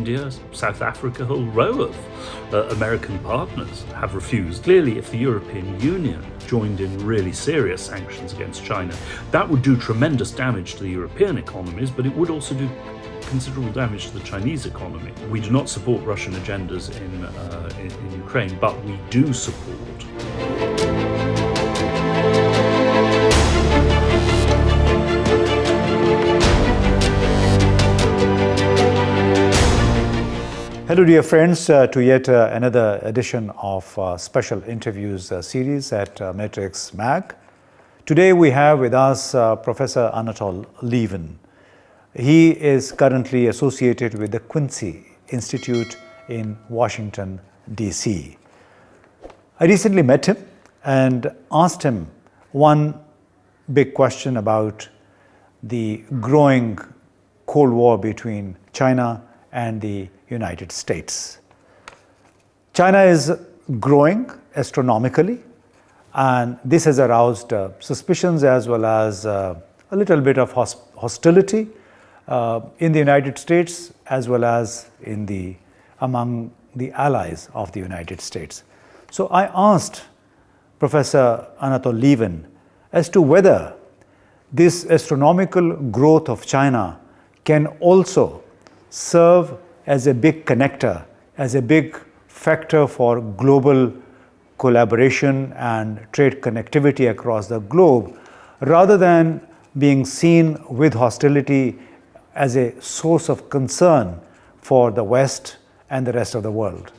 India, South Africa, a whole row of American partners have refused. Clearly, if the European Union joined in really serious sanctions against China, that would do tremendous damage to the European economies, but it would also do considerable damage to the Chinese economy. We do not support Russian agendas in Ukraine, but we do support Hello dear friends, to yet another edition of special interviews series at Matrix Mag. Today we have with us Professor Anatol Lieven. He is currently associated with the Quincy Institute in Washington, D.C. I recently met him and asked him one big question about the growing Cold War between China and the United States. China is growing astronomically, and this has aroused suspicions as well as a little bit of hostility in the United States as well as among the allies of the United States. So I asked Professor Anatol Lieven as to whether this astronomical growth of China can also serve as a big connector, as a big factor for global collaboration and trade connectivity across the globe, rather than being seen with hostility as a source of concern for the West and the rest of the world.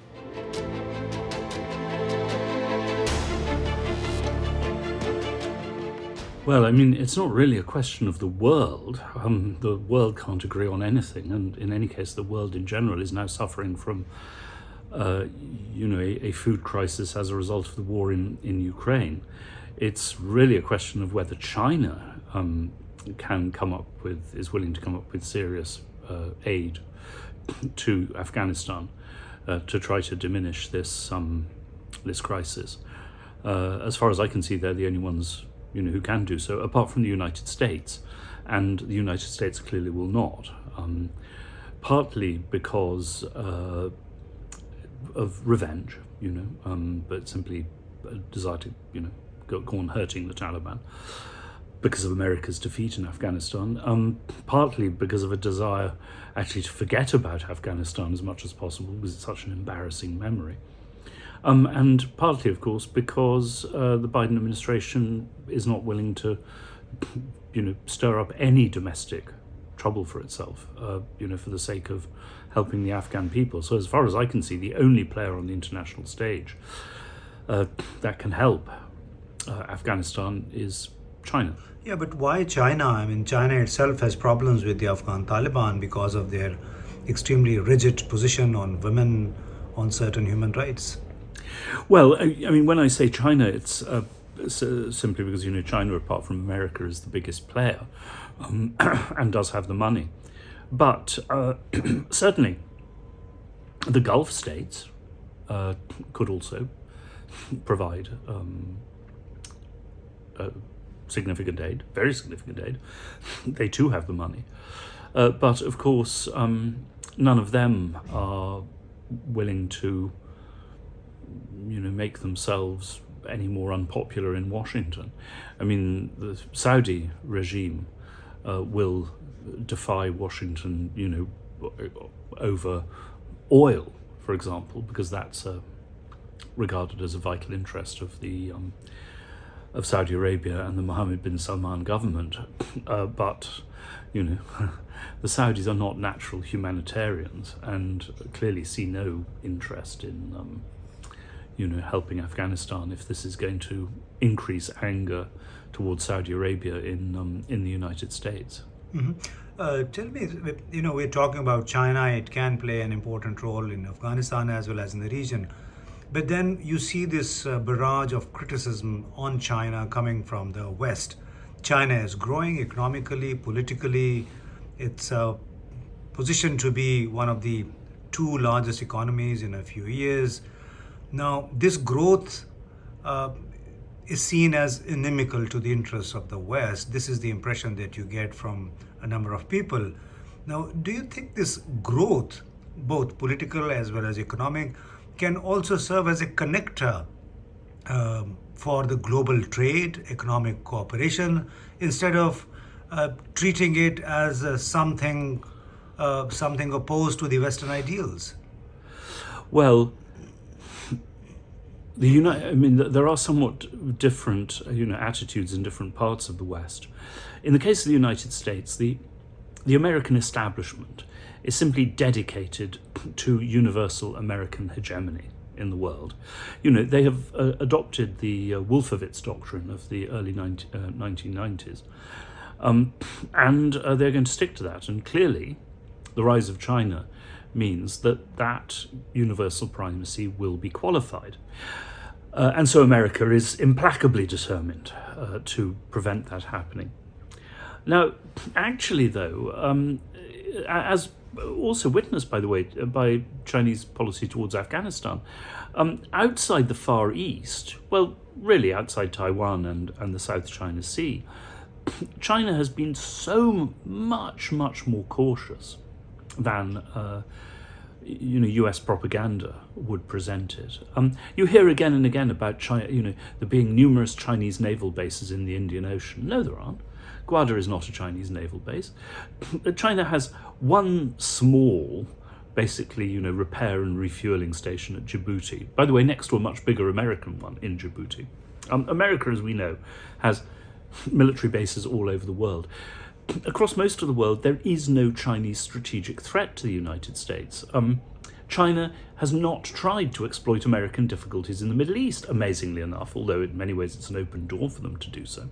Well, I mean, it's not really a question of the world. The world can't agree on anything, and in any case, the world in general is now suffering from, a food crisis as a result of the war in Ukraine. It's really a question of whether China is willing to come up with serious aid to Afghanistan to try to diminish this crisis. As far as I can see, they're the only ones who can do so, apart from the United States, and the United States clearly will not, partly because of revenge, but simply a desire to, go on hurting the Taliban because of America's defeat in Afghanistan, partly because of a desire actually to forget about Afghanistan as much as possible because it's such an embarrassing memory. And partly, of course, because the Biden administration is not willing to, stir up any domestic trouble for itself, for the sake of helping the Afghan people. So as far as I can see, the only player on the international stage that can help Afghanistan is China. Yeah, but why China? I mean, China itself has problems with the Afghan Taliban because of their extremely rigid position on women, on certain human rights. Well, I mean, when I say China, it's simply because, China, apart from America, is the biggest player and does have the money. But certainly the Gulf states could also provide significant aid, very significant aid. They too have the money. But of course, none of them are willing to make themselves any more unpopular in Washington. I mean, the Saudi regime will defy Washington, over oil, for example, because that's regarded as a vital interest of of Saudi Arabia and the Mohammed bin Salman government. But the Saudis are not natural humanitarians and clearly see no interest in helping Afghanistan if this is going to increase anger towards Saudi Arabia in the United States. Mm-hmm. Tell me, we're talking about China. It can play an important role in Afghanistan as well as in the region. But then you see this barrage of criticism on China coming from the West. China is growing economically, politically. It's positioned to be one of the two largest economies in a few years. Now, this growth is seen as inimical to the interests of the West. This is the impression that you get from a number of people. Now, do you think this growth both political as well as economic, can also serve as a connector for the global trade, economic cooperation, instead of treating it as something opposed to the Western ideals. Well, there are somewhat different, attitudes in different parts of the West. In the case of the United States, the American establishment is simply dedicated to universal American hegemony in the world. They have adopted the Wolfowitz doctrine of the early 1990s, and they're going to stick to that. And clearly, the rise of China means that universal primacy will be qualified. And so America is implacably determined to prevent that happening. Now, actually, though, as also witnessed, by the way, by Chinese policy towards Afghanistan, outside the Far East, well, really outside Taiwan and the South China Sea, China has been so much more cautious than US propaganda would present it. You hear again and again about China, there being numerous Chinese naval bases in the Indian Ocean. No, there aren't. Gwadar is not a Chinese naval base. China has one small, basically, repair and refueling station at Djibouti. By the way, next to a much bigger American one in Djibouti. America, as we know, has military bases all over the world. Across most of the world, there is no Chinese strategic threat to the United States. China has not tried to exploit American difficulties in the Middle East, amazingly enough, although in many ways it's an open door for them to do so.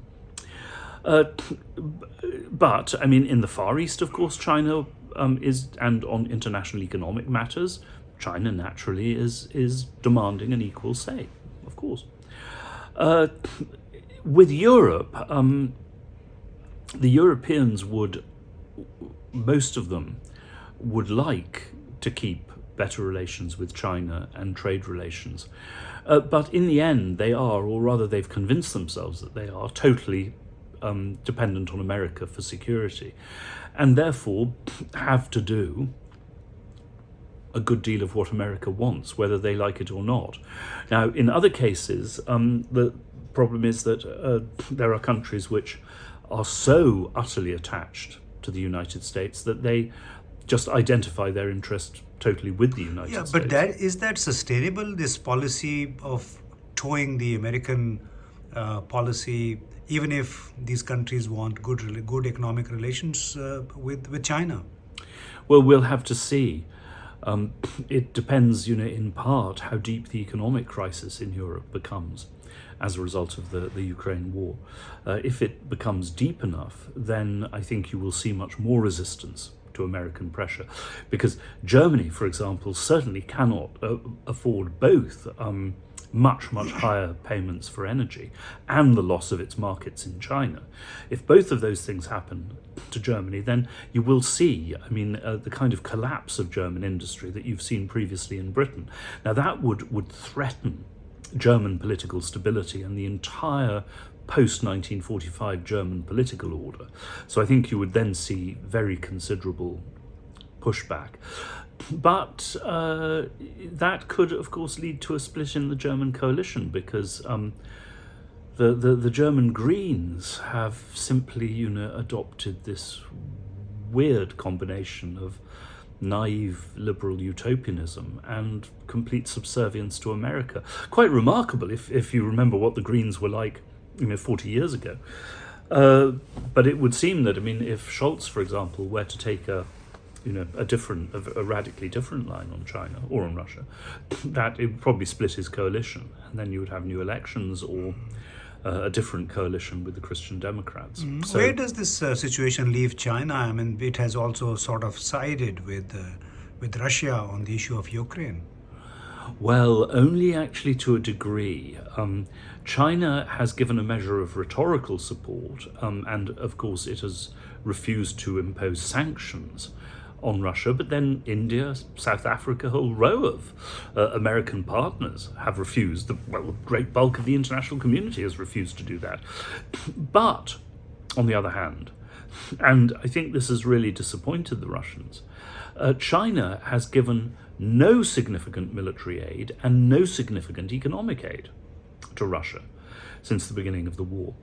But, in the Far East, of course, China and on international economic matters, China naturally is demanding an equal say, of course. With Europe, the Europeans most of them would like to keep better relations with China and trade relations. But in the end, they are, or rather they've convinced themselves that they are, totally dependent on America for security, and therefore have to do a good deal of what America wants, whether they like it or not. Now, in other cases, the problem is that there are countries which are so utterly attached to the United States that they just identify their interest totally with the United States. Yeah, but is that sustainable, this policy of towing the American policy, even if these countries want good economic relations with China? Well, we'll have to see. It depends, in part, how deep the economic crisis in Europe becomes as a result of the Ukraine war. If it becomes deep enough, then I think you will see much more resistance to American pressure, because Germany, for example, certainly cannot afford both much higher payments for energy and the loss of its markets in China. If both of those things happen to Germany, then you will see, the kind of collapse of German industry that you've seen previously in Britain. Now that would threaten German political stability and the entire post-1945 German political order. So I think you would then see very considerable pushback. But that could, of course, lead to a split in the German coalition, because the German Greens have simply, adopted this weird combination of naive liberal utopianism and complete subservience to America. Quite remarkable if you remember what the Greens were like 40 years ago. But it would seem that, if Scholz, for example, were to take a radically different line on China or on Russia, that it would probably split his coalition, and then you would have new elections or a different coalition with the Christian Democrats. So, where does this situation leave China? It has also sort of sided with Russia on the issue of Ukraine. Well, only actually to a degree. China has given a measure of rhetorical support, and of course it has refused to impose sanctions on Russia, but then India, South Africa, a whole row of American partners have refused. The great bulk of the international community has refused to do that. But, on the other hand, and I think this has really disappointed the Russians, China has given no significant military aid and no significant economic aid to Russia since the beginning of the war.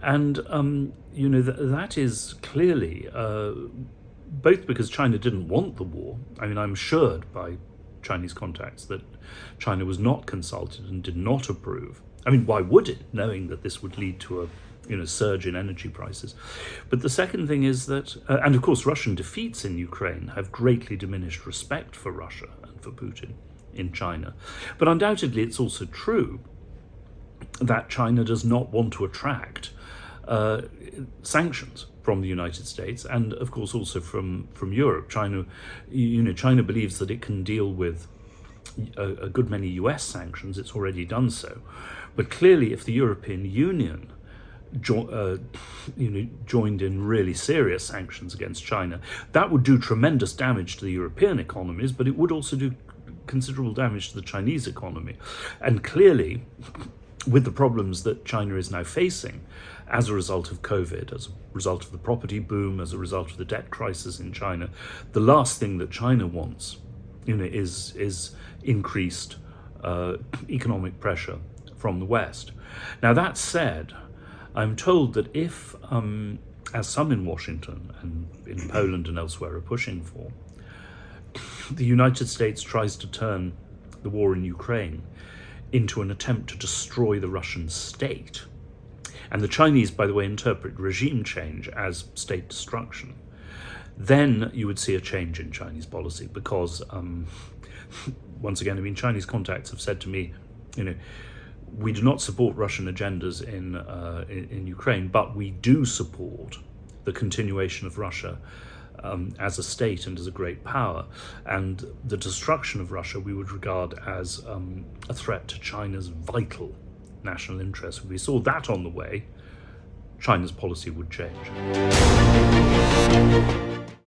And, that is clearly, both because China didn't want the war. I mean, I'm assured by Chinese contacts that China was not consulted and did not approve. I mean, why would it, knowing that this would lead to a surge in energy prices? But the second thing is that, and of course, Russian defeats in Ukraine have greatly diminished respect for Russia and for Putin in China. But undoubtedly, it's also true that China does not want to attract sanctions from the United States and, of course, also from Europe. China believes that it can deal with a good many US sanctions. It's already done so. But clearly, if the European Union joined in really serious sanctions against China, that would do tremendous damage to the European economies, but it would also do considerable damage to the Chinese economy. And clearly, with the problems that China is now facing as a result of COVID, as a result of the property boom, as a result of the debt crisis in China, the last thing that China wants, is increased economic pressure from the West. Now, that said, I'm told that if, as some in Washington and in Poland and elsewhere are pushing for, the United States tries to turn the war in Ukraine into an attempt to destroy the Russian state, and the Chinese, by the way, interpret regime change as state destruction, then you would see a change in Chinese policy because, once again, I mean, Chinese contacts have said to me, we do not support Russian agendas in Ukraine, but we do support the continuation of Russia as a state and as a great power. And the destruction of Russia we would regard as a threat to China's vital national interests. If we saw that on the way, China's policy would change.